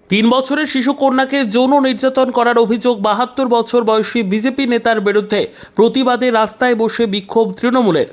3 বছরের শিশু কন্যাকে যৌন নির্যাতন করার অভিযোগ 72 বছর বয়সী বিজেপি নেতার বিরুদ্ধে। প্রতিবাদে রাস্তায় বসে বিক্ষোভ তৃণমূলের।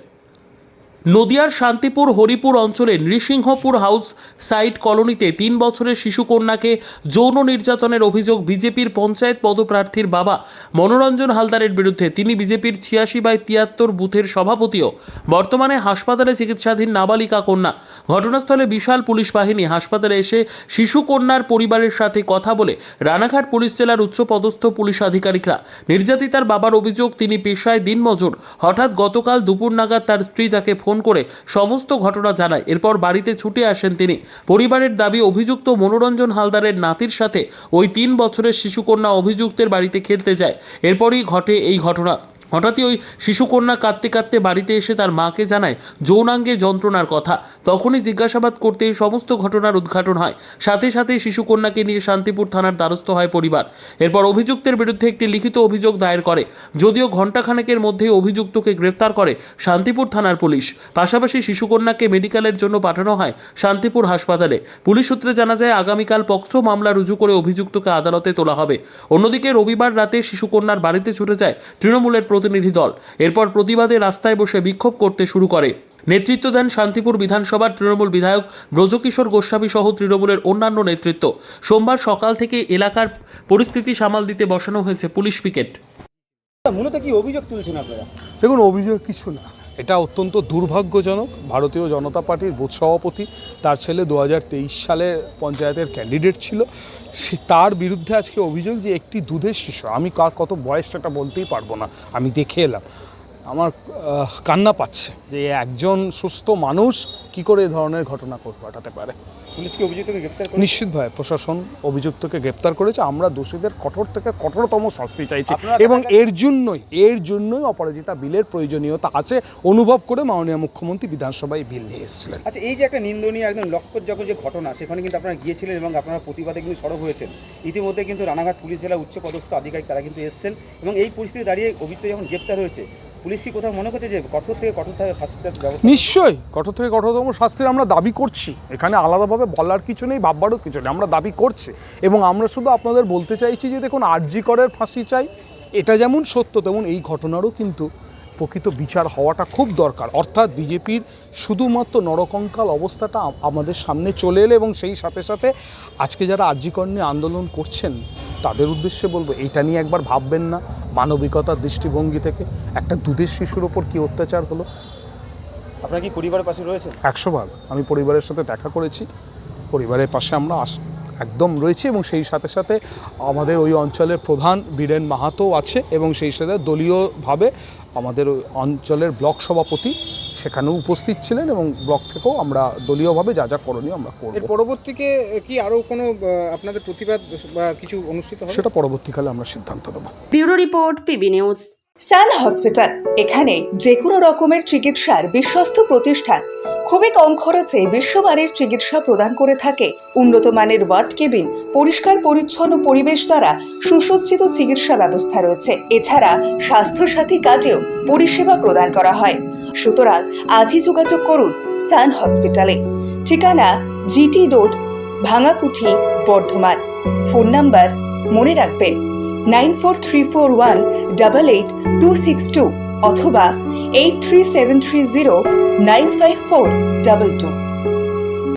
নদিয়ার শান্তিপুর হরিপুর অঞ্চলে নৃসিংহপুর হাউস সাইট কলোনিতে 3 বছরের শিশু কন্যাকে যৌন নির্যাতনের অভিযোগ বিজেপির পঞ্চায়েত পদপ্রার্থীর বাবা মনোরঞ্জন হালদারের বিরুদ্ধে। তিনি বিজেপির 86/73 বুথের সভাপতিও। বর্তমানে হাসপাতালে চিকিৎসাধীন নাবালিকা কন্যা। ঘটনাস্থলে বিশাল পুলিশ বাহিনী হাসপাতালে এসে শিশু কন্যার পরিবারের সাথে কথা বলে রানাঘাট পুলিশ জেলার উচ্চপদস্থ পুলিশ আধিকারিকরা। নির্যাতিতার বাবার অভিযোগ, তিনি পেশায় দিনমজুর। হঠাৎ গতকাল দুপুর নাগাদ তার স্ত্রী তাকে ফোন করে সমস্ত ঘটনা জানায়। এরপর বাড়িতে ছুটে আসেন তিনি। পরিবারের দাবি, অভিযুক্ত মনোরঞ্জন হালদারের নাতির সাথে ওই 3 বছরের শিশুকন্যা অভিযুক্তের বাড়িতে খেলতে যায়। এরপরই ঘটে এই ঘটনা। হঠাৎই ওই শিশুকন্যা কাঁদতে কাঁদতে বাড়িতে এসে তার মাকে জানায় যৌনাঙ্গে যন্ত্রণার কথা। তখনই জিজ্ঞাসাবাদ করতেই সমস্ত ঘটনার উদ্ঘাটন হয়। সাথে সাথে শিশুকন্যাকে নিয়ে শান্তিপুর থানার দ্বারস্থ হয় পরিবার। এরপর অভিযুক্তের বিরুদ্ধে একটি লিখিত অভিযোগ দায়ের করে। যদিও ঘণ্টাখানেকের মধ্যেই অভিযুক্তকে গ্রেফতার করে শান্তিপুর থানার পুলিশ। পাশাপাশি শিশুকন্যাকে মেডিকেলের জন্য পাঠানো হয় শান্তিপুর হাসপাতালে। পুলিশ সূত্রে জানা যায়, আগামীকাল পক্সো মামলা রুজু করে অভিযুক্তকে আদালতে তোলা হবে। অন্যদিকে রবিবার রাতে শিশুকন্যার বাড়িতে ছুটে যায় তৃণমূলের প্রতিনিধি দল। এরপর প্রতিবাদে রাস্তায় বসে বিক্ষোভ করতে শুরু করে। নেতৃত্ব দেন শান্তিপুর বিধানসভার তৃণমূল বিধায়ক ব্রজকিশোর গোস্বামী সহ তৃণমূলের অন্যান্য নেতৃত্ব। সোমবার সকাল থেকে এলাকার পরিস্থিতি সামাল দিতে বসানো হয়েছে পুলিশ পিকেট। মূলত কি অভিযোগ তুলছেন আপনারা? দেখুন, অভিযোগ কিছু না, এটা অত্যন্ত দুর্ভাগ্যজনক। ভারতীয় জনতা পার্টির বুথ সভাপতি, তার ছেলে 2023 সালে পঞ্চায়েতের ক্যান্ডিডেট ছিল, সে তার বিরুদ্ধে আজকে অভিযোগ যে একটি দুধের শিশু, আমি কত বয়স সেটা বলতেই পারবো না, আমি দেখে এলাম, আমার কান্না পাচ্ছে যে একজন সুস্থ মানুষ কি করে এ ধরনের ঘটনা ঘটাতে পারে। পুলিশ কি অভিযুক্তকে গ্রেফতার করেছে? নিশ্চিতভাবে প্রশাসন অভিযুক্তকে গ্রেপ্তার করেছে। আমরা দোষীদের কঠোর থেকে কঠোরতম শাস্তি চাইছি এবং এর জন্যই অপরাজিতা বিলের প্রয়োজনীয়তা আছে অনুভব করে মাননীয় মুখ্যমন্ত্রী বিধানসভায় বিল নিয়ে এসেছিলেন। আচ্ছা, এই যে একটা নিন্দনীয় একদম লক্ষ্যযোগ্য যে ঘটনা, সেখানে কিন্তু আপনারা গিয়েছিলেন এবং আপনারা প্রতিবাদে কিন্তু সরব হয়েছেন। ইতিমধ্যে কিন্তু রানাঘাট পুলিশ জেলা উচ্চপদস্থ আধিকারিক তারা কিন্তু এসেছেন এবং এই পরিস্থিতি দাঁড়িয়ে অভিযুক্ত যখন গ্রেপ্তার হয়েছে, পুলিশ কি কোথাও মনে করছে যে কঠোর থেকে কঠোর শাস্তির ব্যবস্থা? নিশ্চয়ই কঠোর থেকে কঠোরতম শাস্তির আমরা দাবি করছি। এখানে আলাদাভাবে বলার কিছু নেই, ভাববারও কিছু নেই, আমরা দাবি করছি। এবং আমরা শুধু আপনাদের বলতে চাইছি যে দেখুন, আরজি করের ফাঁসি চাই, এটা যেমন সত্য তেমন এই ঘটনারও কিন্তু প্রকৃত বিচার হওয়াটা খুব দরকার। অর্থাৎ বিজেপির শুধুমাত্র নরকঙ্কাল অবস্থাটা আমাদের সামনে চলে এলে এবং সেই সাথে সাথে আজকে যারা আরজি কর নিয়ে আন্দোলন করছেন তাদের উদ্দেশ্যে বলবো, এইটা নিয়ে একবার ভাববেন না মানবিকতার দৃষ্টিভঙ্গি থেকে। একটা দুধের শিশুর ওপর কী অত্যাচার হলো। আপনারা কি পরিবারের পাশে রয়েছে? 100 ভাগ আমি পরিবারের সাথে দেখা করেছি, পরিবারের পাশে আমরা একদম রয়েছি এবং সেই সাথে সাথে আমাদের ওই অঞ্চলের প্রধান বীরেন মাহাতো আছে এবং সেই সাথে দলীয়ভাবে আমাদের ওই অঞ্চলের ব্লক সভাপতি সেখানেও উপস্থিত ছিলেন এবং ব্লক থেকেও আমরা দলীয়ভাবে যা যা করণীয় আমরা করব। এর পরবর্তীতে কি আরও কোনো আপনাদের প্রতিবাদ বা কিছু অনুষ্ঠিত হবে? সেটা পরবর্তীকালে আমরা সিদ্ধান্ত নেব। Bureau report, PB news. Sun hospital, এখানে যে কোনো রকমের চিকিৎসার বিশ্বস্ত প্রতিষ্ঠান। খুবই কম খরচে বিশ্বমানের চিকিৎসা প্রদান করে থাকে। উন্নত মানের ওয়ার্ড কেবিন, পরিষ্কার পরিচ্ছন্ন পরিবেশ দ্বারা সুসজ্জিত চিকিৎসা ব্যবস্থা রয়েছে। এছাড়া স্বাস্থ্যসাথী কাজেও পরিষেবা প্রদান করা হয়। সুতরাং আজই যোগাযোগ করুন সান হসপিটালে। ঠিকানা GT road, Bhangakuthi, Bardhaman. Phone number মনে রাখবেন 9434188262 অথবা 83730954222।